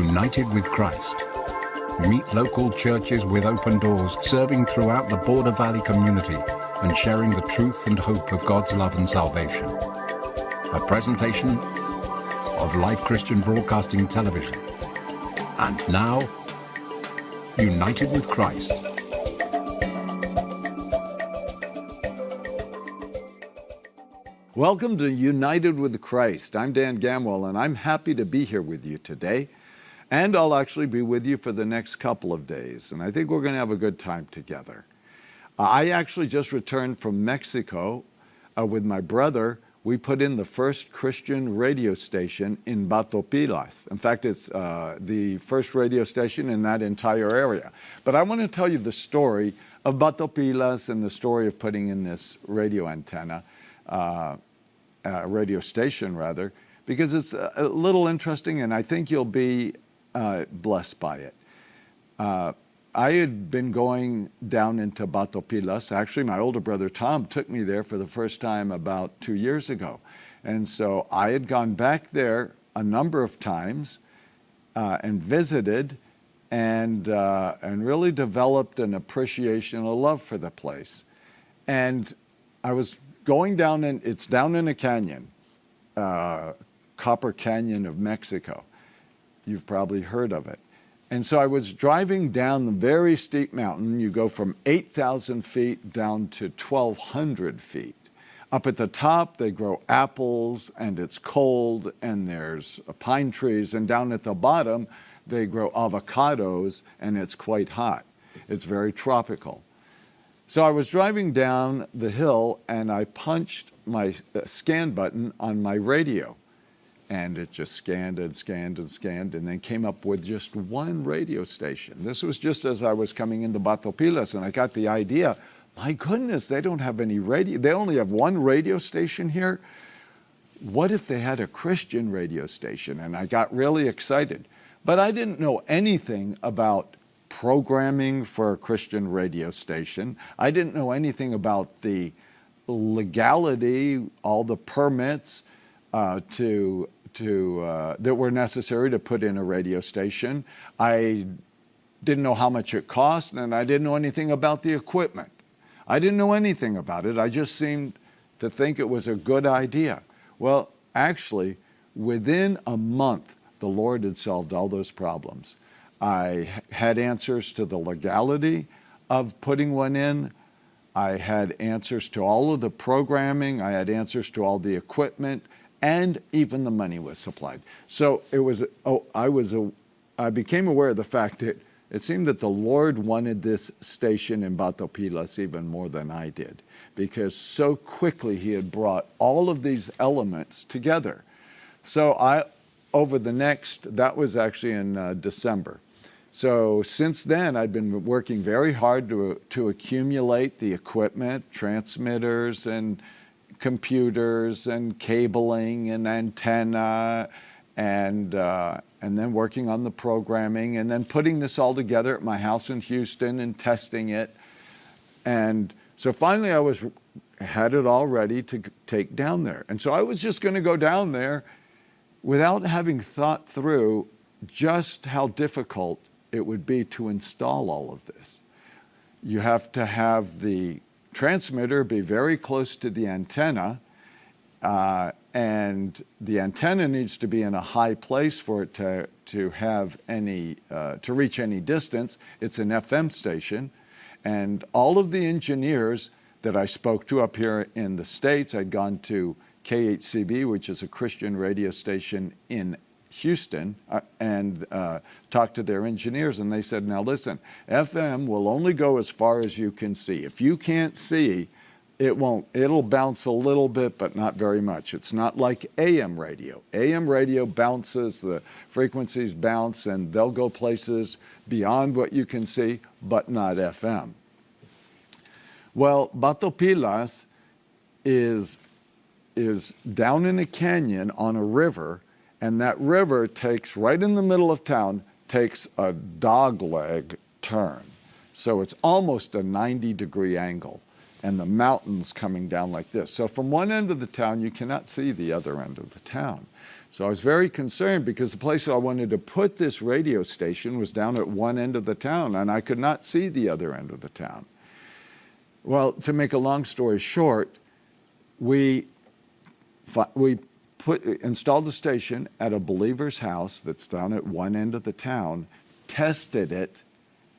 United with Christ. Meet local churches with open doors, serving throughout the Border Valley community and sharing the truth and hope of God's love and salvation. A presentation of Life Christian Broadcasting Television. And now, United with Christ. Welcome to United with Christ. I'm Dan Gamwell, and I'm happy to be here with you today. And I'll actually be with you for the next couple of days, and I think we're going to have a good time together. I actually just returned from Mexico with my brother. We put in the first Christian radio station in Batopilas. In fact, it's the first radio station in that entire area. But I want to tell you the story of Batopilas and the story of putting in this radio antenna, radio station rather, because it's a little interesting and I think you'll be blessed by it. I had been going down into Batopilas. Actually, my older brother Tom took me there for the first time about 2 years ago. And so I had gone back there a number of times and visited and really developed an appreciation, a love for the place. And I was going down, and it's down in a canyon, Copper Canyon of Mexico. You've probably heard of it. And so I was driving down the very steep mountain. You go from 8,000 feet down to 1,200 feet. Up at the top, they grow apples, and it's cold, and there's pine trees. And down at the bottom, they grow avocados, and it's quite hot. It's very tropical. So I was driving down the hill, and I punched my scan button on my radio. And it just scanned and scanned and scanned, and then came up with just one radio station. This was just as I was coming into Batopilas, and I got the idea, my goodness, they don't have any radio. They only have one radio station here. What if they had a Christian radio station? And I got really excited. But I didn't know anything about programming for a Christian radio station. I didn't know anything about the legality, all the permits that were necessary to put in a radio station. I didn't know how much it cost, and I didn't know anything about the equipment. I didn't know anything about it. I just seemed to think it was a good idea. Well, actually, within a month, the Lord had solved all those problems. I had answers to the legality of putting one in. I had answers to all of the programming. I had answers to all the equipment, and even the money was supplied. So it was. I became aware of the fact that it seemed that the Lord wanted this station in Batopilas even more than I did, because so quickly He had brought all of these elements together. So that was actually in December. So since then, I'd been working very hard to accumulate the equipment, transmitters, and computers, and cabling, and antenna, and then working on the programming, and then putting this all together at my house in Houston and testing it. And so finally, had it all ready to take down there. And so I was just going to go down there without having thought through just how difficult it would be to install all of this. You have to have the transmitter be very close to the antenna, and the antenna needs to be in a high place for it to have any to reach any distance. It's an FM station, and all of the engineers that I spoke to up here in the States, I'd gone to KHCB, which is a Christian radio station in Houston, and talked to their engineers, and they said, now listen, FM will only go as far as you can see. If you can't see, it'll bounce a little bit, but not very much. It's not like AM radio. AM radio bounces, the frequencies bounce, and they'll go places beyond what you can see, but not FM. Well, Batopilas is down in a canyon on a river, and that river takes, right in the middle of town, takes a dogleg turn. So it's almost a 90-degree angle, and the mountain's coming down like this. So from one end of the town, you cannot see the other end of the town. So I was very concerned because the place I wanted to put this radio station was down at one end of the town, and I could not see the other end of the town. Well, to make a long story short, we installed the station at a believer's house that's down at one end of the town, tested it,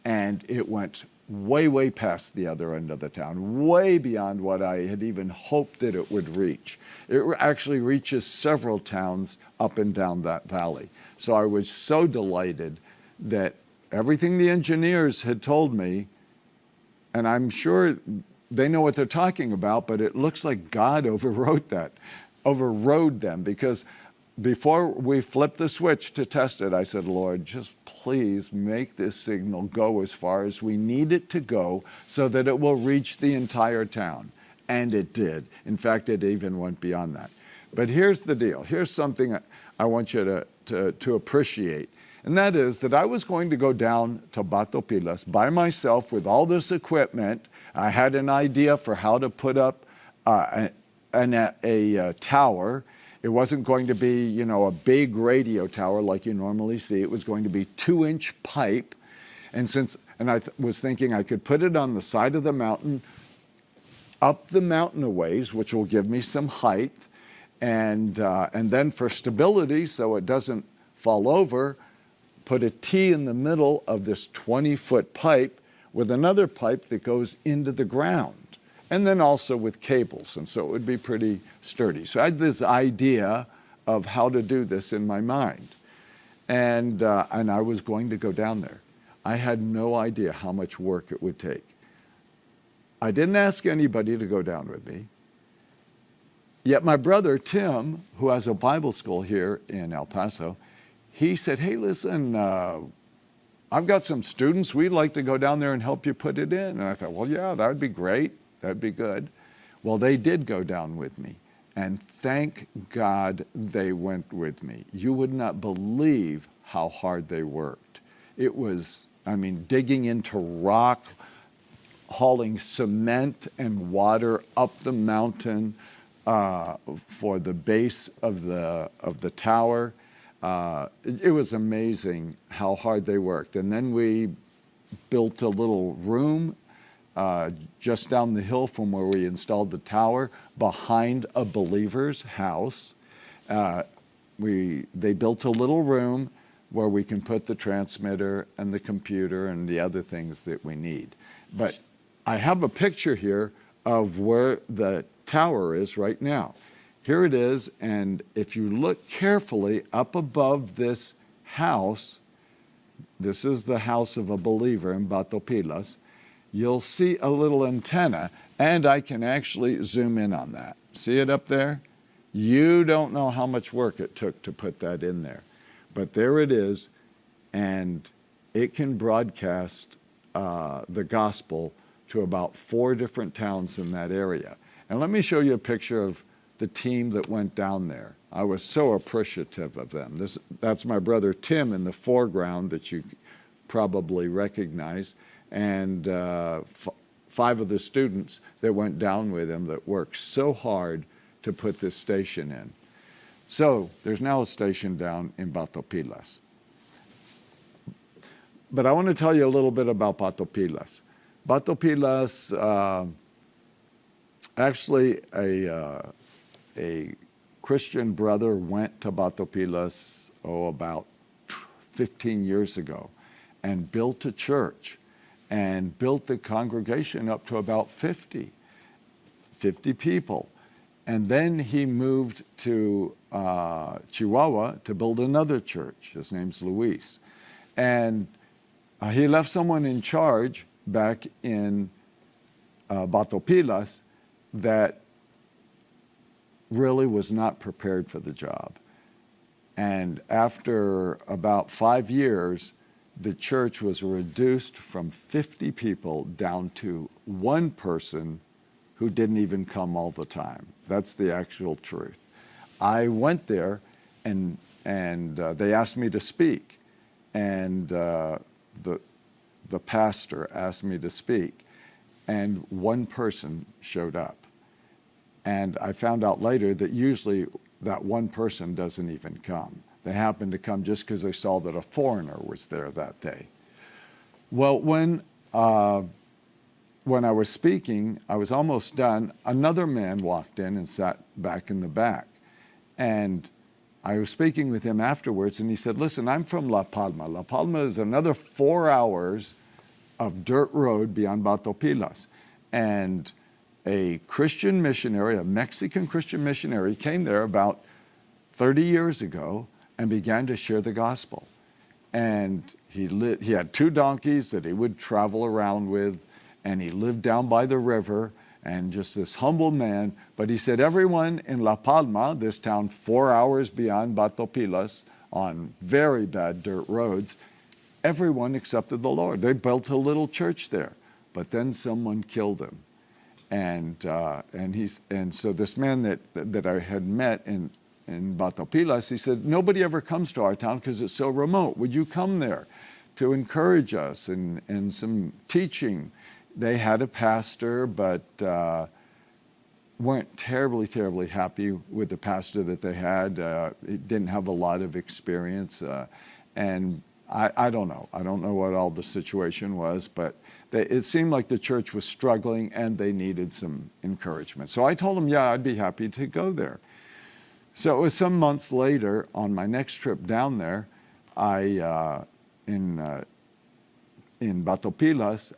and it went way, way past the other end of the town, way beyond what I had even hoped that it would reach. It actually reaches several towns up and down that valley. So I was so delighted that everything the engineers had told me, and I'm sure they know what they're talking about, but it looks like God overrode them, because before we flipped the switch to test it, I said, Lord, just please make this signal go as far as we need it to go so that it will reach the entire town. And it did. In fact, it even went beyond that. But here's the deal. Here's something I want you to appreciate. And that is that I was going to go down to Batopilas by myself with all this equipment. I had an idea for how to put up a tower. It wasn't going to be, a big radio tower like you normally see. It was going to be 2-inch pipe. And I was thinking I could put it on the side of the mountain, up the mountain a ways, which will give me some height. And then for stability, so it doesn't fall over, put a T in the middle of this 20-foot pipe with another pipe that goes into the ground. And then also with cables, and so it would be pretty sturdy. So I had this idea of how to do this in my mind, and I was going to go down there. I had no idea how much work it would take. I didn't ask anybody to go down with me, yet my brother Tim, who has a Bible school here in El Paso, he said, hey, listen, I've got some students. We'd like to go down there and help you put it in. And I thought, well, yeah, that would be great. That'd be good. Well, they did go down with me, and thank God they went with me. You would not believe how hard they worked. It was, digging into rock, hauling cement and water up the mountain for the base of the tower. It was amazing how hard they worked. And then we built a little room just down the hill from where we installed the tower, behind a believer's house. They built a little room where we can put the transmitter and the computer and the other things that we need. But I have a picture here of where the tower is right now. Here it is, and if you look carefully up above this house, this is the house of a believer in Batopilas, you'll see a little antenna, and I can actually zoom in on that. See it up there? You don't know how much work it took to put that in there. But there it is, and it can broadcast the gospel to about 4 different towns in that area. And let me show you a picture of the team that went down there. I was so appreciative of them. That's my brother Tim in the foreground that you probably recognize, and 5 of the students that went down with him that worked so hard to put this station in. So there's now a station down in Batopilas. But I want to tell you a little bit about Batopilas. Batopilas, actually a Christian brother went to Batopilas, about 15 years ago, and built a church and built the congregation up to about 50 people. And then he moved to Chihuahua to build another church. His name's Luis. And he left someone in charge back in Batopilas that really was not prepared for the job. And after about 5 years, the church was reduced from 50 people down to 1 person who didn't even come all the time. That's the actual truth. I went there, and they asked me to speak, and the pastor asked me to speak, and 1 person showed up. And I found out later that usually that one person doesn't even come. They happened to come just because they saw that a foreigner was there that day. Well, when I was speaking, I was almost done, another man walked in and sat back in the back. And I was speaking with him afterwards, and he said, listen, I'm from La Palma. La Palma is another 4 hours of dirt road beyond Batopilas. And a Christian missionary, a Mexican Christian missionary, came there about 30 years ago and began to share the gospel. And he had 2 donkeys that he would travel around with, and he lived down by the river, and just this humble man. But he said everyone in La Palma, this town 4 hours beyond Batopilas, on very bad dirt roads, everyone accepted the Lord. They built a little church there, but then someone killed him. And so this man that I had met in Batopilas, he said, nobody ever comes to our town because it's so remote. Would you come there to encourage us and some teaching? They had a pastor, but weren't terribly happy with the pastor that they had. He didn't have a lot of experience. And I don't know. I don't know what all the situation was, but it seemed like the church was struggling and they needed some encouragement. So I told them, yeah, I'd be happy to go there. So it was some months later, on my next trip down there, in Batopilas,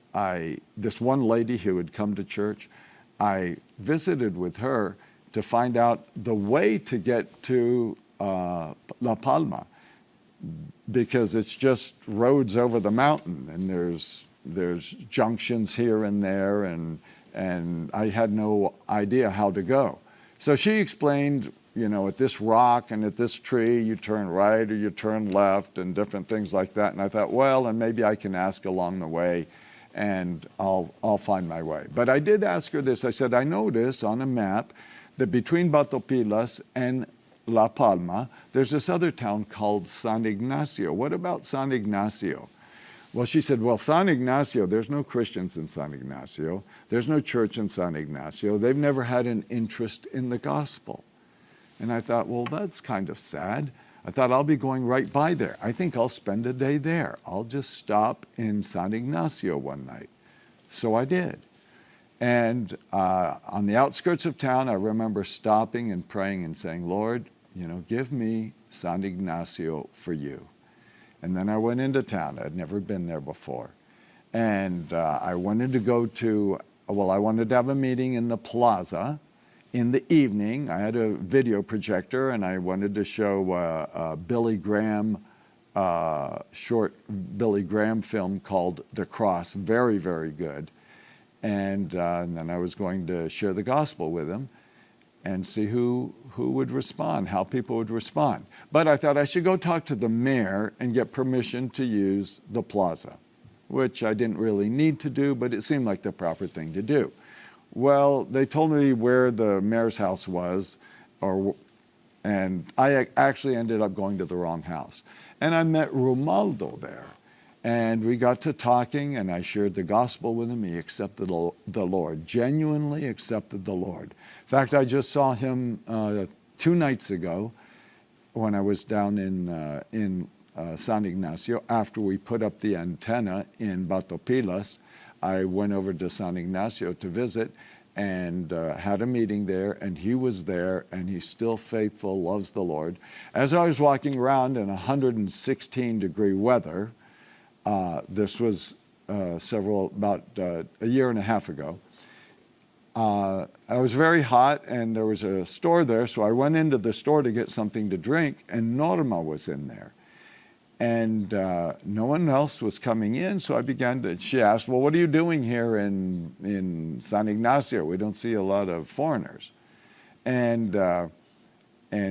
this one lady who had come to church, I visited with her to find out the way to get to La Palma, because it's just roads over the mountain, and there's junctions here and there, and I had no idea how to go. So she explained, at this rock and at this tree, you turn right or you turn left and different things like that. And I thought, well, and maybe I can ask along the way and I'll find my way. But I did ask her this. I said, I notice on a map that between Batopilas and La Palma, there's this other town called San Ignacio. What about San Ignacio? Well, she said, well, San Ignacio, there's no Christians in San Ignacio. There's no church in San Ignacio. They've never had an interest in the gospel. And I thought, well, that's kind of sad. I thought, I'll be going right by there. I think I'll spend a day there. I'll just stop in San Ignacio one night. So I did. And on the outskirts of town, I remember stopping and praying and saying, Lord, give me San Ignacio for you. And then I went into town. I'd never been there before. And I wanted to I wanted to have a meeting in the plaza. In the evening, I had a video projector, and I wanted to show a Billy Graham, short Billy Graham film called The Cross, very, very good. And then I was going to share the gospel with him and see who would respond, how people would respond. But I thought I should go talk to the mayor and get permission to use the plaza, which I didn't really need to do, but it seemed like the proper thing to do. Well, they told me where the mayor's house was, and I actually ended up going to the wrong house. And I met Romualdo there, and we got to talking, and I shared the gospel with him. He accepted the Lord, genuinely accepted the Lord. In fact, I just saw him 2 nights ago when I was down in San Ignacio. After we put up the antenna in Batopilas, I went over to San Ignacio to visit and had a meeting there, and he was there, and he's still faithful, loves the Lord. As I was walking around in 116-degree weather, this was about a year and a half ago, I was very hot, and there was a store there, so I went into the store to get something to drink, and Norma was in there. And no one else was coming in, so she asked, well, what are you doing here in San Ignacio? We don't see a lot of foreigners. And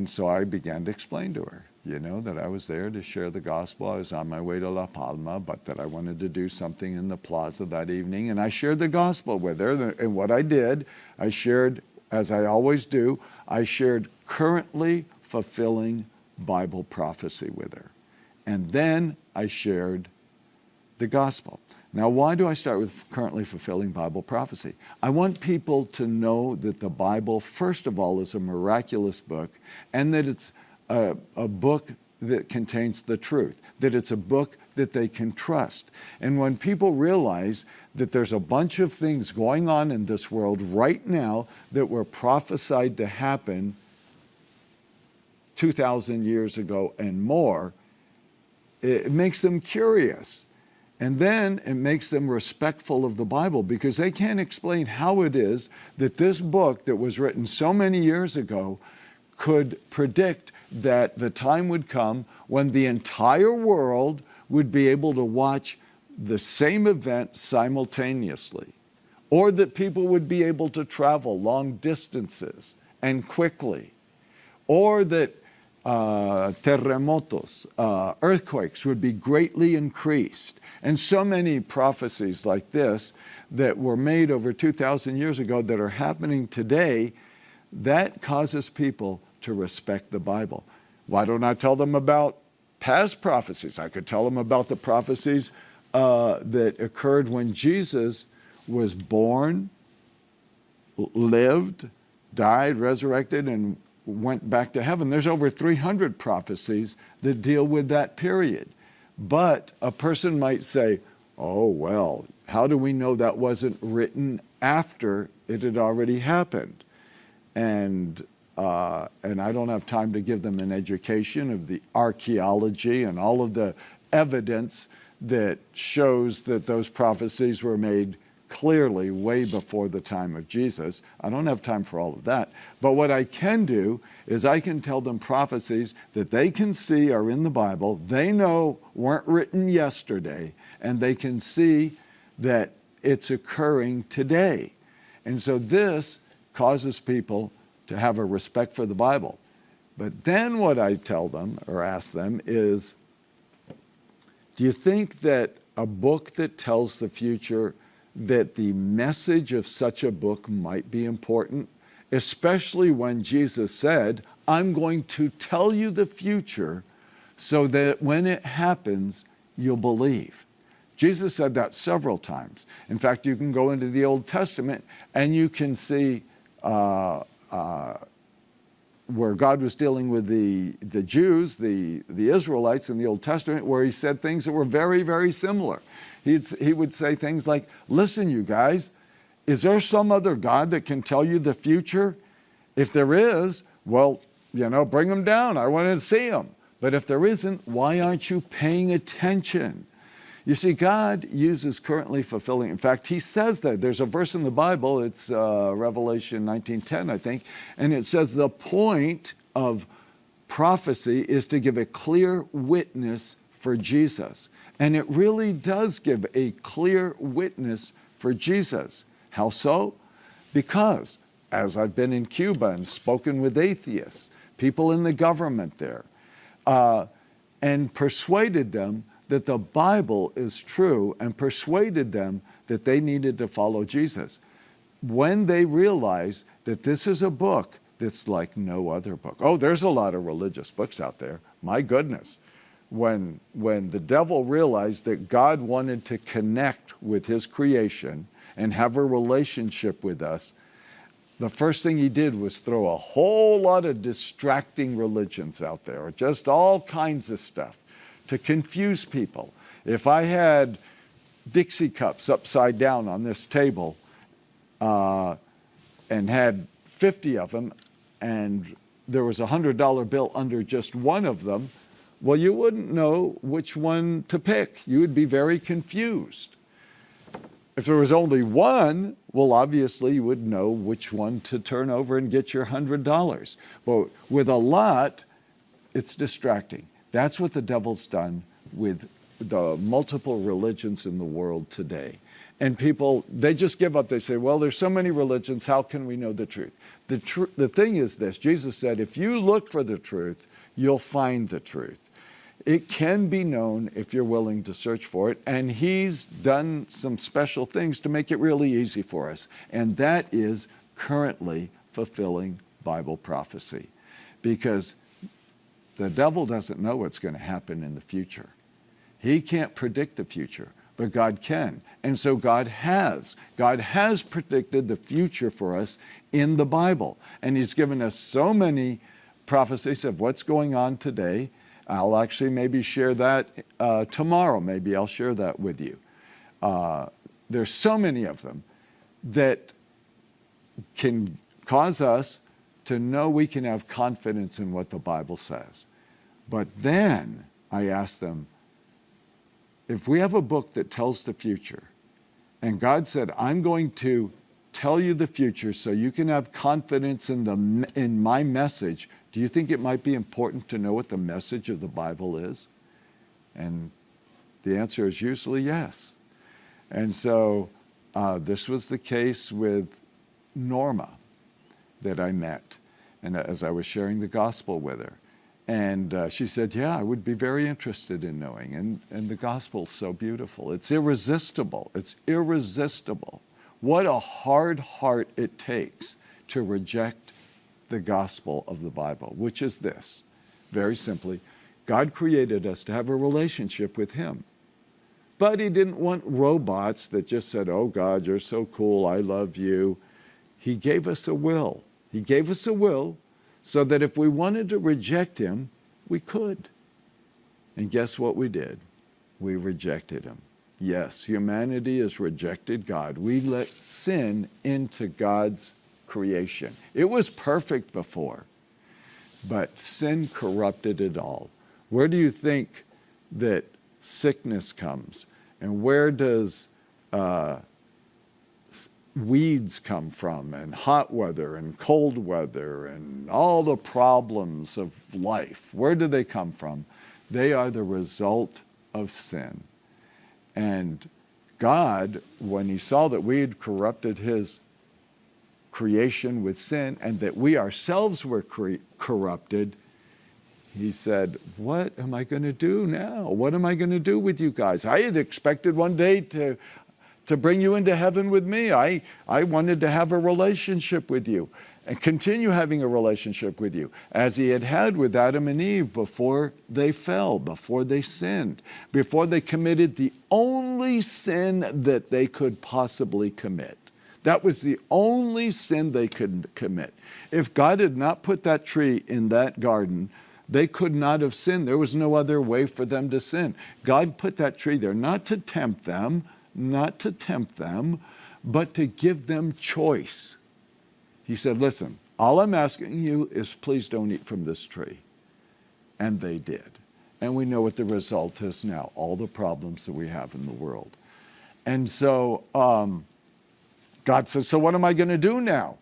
so I began to explain to her, that I was there to share the gospel. I was on my way to La Palma, but that I wanted to do something in the plaza that evening. And I shared the gospel with her. And what I did, I shared, as I always do, I shared currently fulfilling Bible prophecy with her. And then I shared the gospel. Now, why do I start with currently fulfilling Bible prophecy? I want people to know that the Bible, first of all, is a miraculous book, and that it's a book that contains the truth, that it's a book that they can trust. And when people realize that there's a bunch of things going on in this world right now that were prophesied to happen 2,000 years ago and more, it makes them curious. And then it makes them respectful of the Bible, because they can't explain how it is that this book that was written so many years ago could predict that the time would come when the entire world would be able to watch the same event simultaneously, or that people would be able to travel long distances and quickly, or that terremotos, earthquakes would be greatly increased. And so many prophecies like this that were made over 2,000 years ago that are happening today, that causes people to respect the Bible. Why don't I tell them about past prophecies? I could tell them about the prophecies that occurred when Jesus was born, lived, died, resurrected, and went back to heaven. There's over 300 prophecies that deal with that period. But a person might say, oh, well, how do we know that wasn't written after it had already happened? And I don't have time to give them an education of the archaeology and all of the evidence that shows that those prophecies were made clearly way before the time of Jesus. I don't have time for all of that. But what I can do is I can tell them prophecies that they can see are in the Bible, they know weren't written yesterday, and they can see that it's occurring today. And so this causes people to have a respect for the Bible. But then what I tell them or ask them is, do you think that a book that tells the future, that the message of such a book might be important? Especially when Jesus said, I'm going to tell you the future so that when it happens, you'll believe. Jesus said that several times. In fact, you can go into the Old Testament and you can see where God was dealing with the Jews, the Israelites in the Old Testament, where he said things that were very, very similar. He would say things like, listen, you guys, is there some other God that can tell you the future? If there is, well, bring them down. I want to see them. But if there isn't, why aren't you paying attention? You see, God uses currently fulfilling. In fact, he says that. There's a verse in the Bible, it's Revelation 19:10, I think, and it says the point of prophecy is to give a clear witness for Jesus. And it really does give a clear witness for Jesus. How so? Because, as I've been in Cuba and spoken with atheists, people in the government there, and persuaded them that the Bible is true, and persuaded them that they needed to follow Jesus. When they realize that this is a book that's like no other book. Oh, there's a lot of religious books out there. My goodness. When the devil realized that God wanted to connect with his creation and have a relationship with us, the first thing he did was throw a whole lot of distracting religions out there, just all kinds of stuff to confuse people. If I had Dixie cups upside down on this table and had 50 of them, and there was a $100 bill under just one of them, well, you wouldn't know which one to pick. You would be very confused. If there was only one, well, obviously you would know which one to turn over and get your $100. But with a lot, it's distracting. That's what the devil's done with the multiple religions in the world today. And people, they just give up. They say, well, there's so many religions, how can we know the truth? The thing is this, Jesus said, if you look for the truth, you'll find the truth. It can be known if you're willing to search for it, and he's done some special things to make it really easy for us, and that is currently fulfilling Bible prophecy, because the devil doesn't know what's going to happen in the future. He can't predict the future, but God can. And so God has. God has predicted the future for us in the Bible. And he's given us so many prophecies of what's going on today. I'll actually maybe share that tomorrow. Maybe I'll share that with you. There's so many of them that can cause us to know we can have confidence in what the Bible says. But then I ask them, if we have a book that tells the future, and God said, I'm going to tell you the future so you can have confidence in my message, do you think it might be important to know what the message of the Bible is? And the answer is usually yes. And so this was the case with Norma that I met, and as I was sharing the gospel with her. And she said, yeah, I would be very interested in knowing. And the gospel's so beautiful. It's irresistible. It's irresistible. What a hard heart it takes to reject the gospel of the Bible, which is this. Very simply, God created us to have a relationship with him. But he didn't want robots that just said, oh God, you're so cool, I love you. He gave us a will. He gave us a will so that if we wanted to reject him, we could. And guess what we did? We rejected him. Yes, humanity has rejected God. We let sin into God's creation. It was perfect before, but sin corrupted it all. Where do you think that sickness comes? And where does weeds come from, and hot weather and cold weather and all the problems of life? Where do they come from? They are the result of sin. And God, when he saw that we had corrupted his creation with sin and that we ourselves were corrupted, he said, what am I going to do now? What am I going to do with you guys? I had expected one day to bring you into heaven with me. I wanted to have a relationship with you and continue having a relationship with you, as he had with Adam and Eve before they fell, before they sinned, before they committed the only sin that they could possibly commit. That was the only sin they could commit. If God had not put that tree in that garden, they could not have sinned. There was no other way for them to sin. God put that tree there not to tempt them, but to give them choice. He said, listen, all I'm asking you is please don't eat from this tree. And they did. And we know what the result is now, all the problems that we have in the world. And so God says, so what am I going to do now?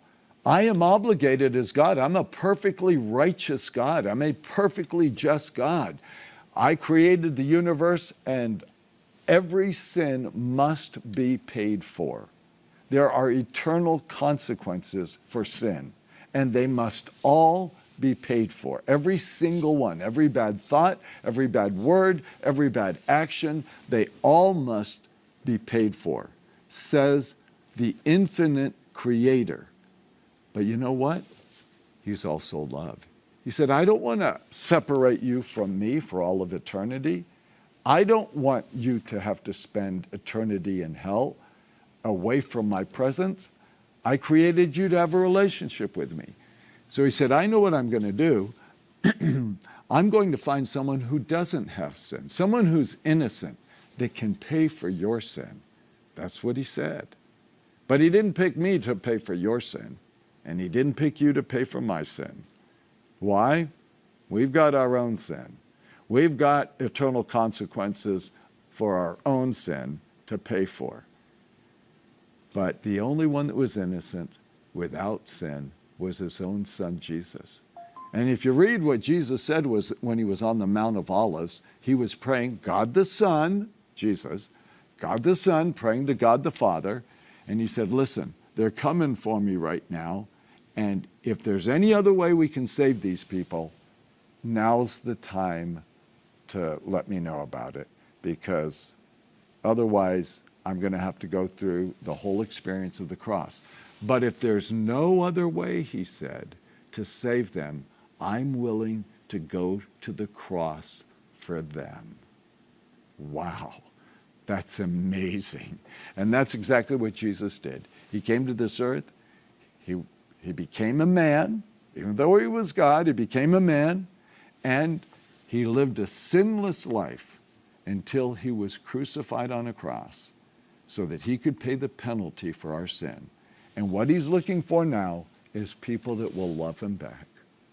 I am obligated as God. I'm a perfectly righteous God. I'm a perfectly just God. I created the universe, and every sin must be paid for. There are eternal consequences for sin, and they must all be paid for. Every single one, every bad thought, every bad word, every bad action, they all must be paid for, says the infinite Creator. But you know what? He's also love. He said, I don't want to separate you from me for all of eternity. I don't want you to have to spend eternity in hell away from my presence. I created you to have a relationship with me. So he said, I know what I'm going to do. I'm going to find someone who doesn't have sin, someone who's innocent that can pay for your sin. That's what he said. But he didn't pick me to pay for your sin, and he didn't pick you to pay for my sin. Why? We've got our own sin. We've got eternal consequences for our own sin to pay for. But the only one that was innocent without sin was his own son, Jesus. And if you read what Jesus said was when he was on the Mount of Olives, he was praying, God the Son, Jesus, God the Son, praying to God the Father. And he said, listen, they're coming for me right now. And if there's any other way we can save these people, now's the time to let me know about it, because otherwise I'm going to have to go through the whole experience of the cross. But if there's no other way, he said, to save them, I'm willing to go to the cross for them. Wow. That's amazing. And that's exactly what Jesus did. He came to this earth. He became a man. Even though he was God, he became a man. And he lived a sinless life until he was crucified on a cross so that he could pay the penalty for our sin. And what he's looking for now is people that will love him back.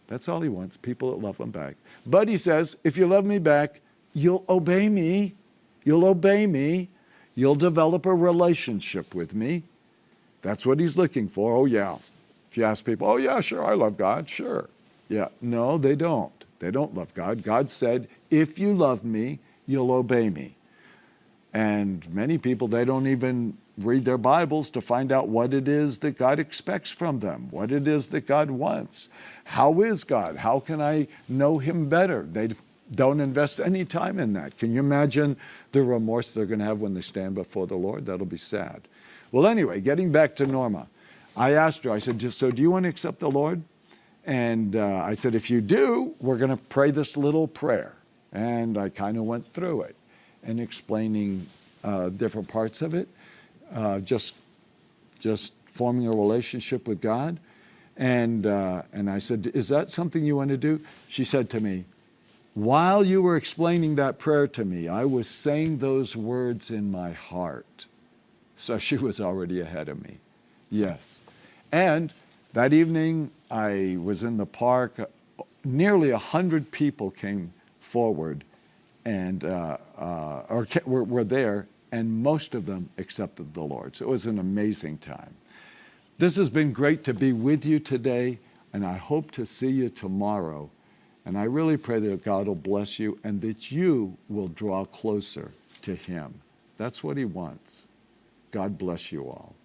That's all he wants, people that love him back. But he says, if you love me back, you'll obey me. You'll obey me. You'll develop a relationship with me. That's what he's looking for. Oh, yeah. If you ask people, oh, yeah, sure, I love God. Sure. Yeah. No, they don't. They don't love God. God said, if you love me, you'll obey me. And many people, they don't even read their Bibles to find out what it is that God expects from them, what it is that God wants. How is God? How can I know him better? They don't invest any time in that. Can you imagine the remorse they're going to have when they stand before the Lord? That'll be sad. Well, anyway, getting back to Norma, I asked her, I said, so do you want to accept the Lord? And I said, if you do, we're going to pray this little prayer. And I kind of went through it and explaining different parts of it, just forming a relationship with God. And I said, is that something you want to do? She said to me, while you were explaining that prayer to me, I was saying those words in my heart. So she was already ahead of me. Yes. And that evening, I was in the park. Nearly 100 people came forward and were there, and most of them accepted the Lord. So it was an amazing time. This has been great to be with you today, and I hope to see you tomorrow. And I really pray that God will bless you and that you will draw closer to him. That's what he wants. God bless you all.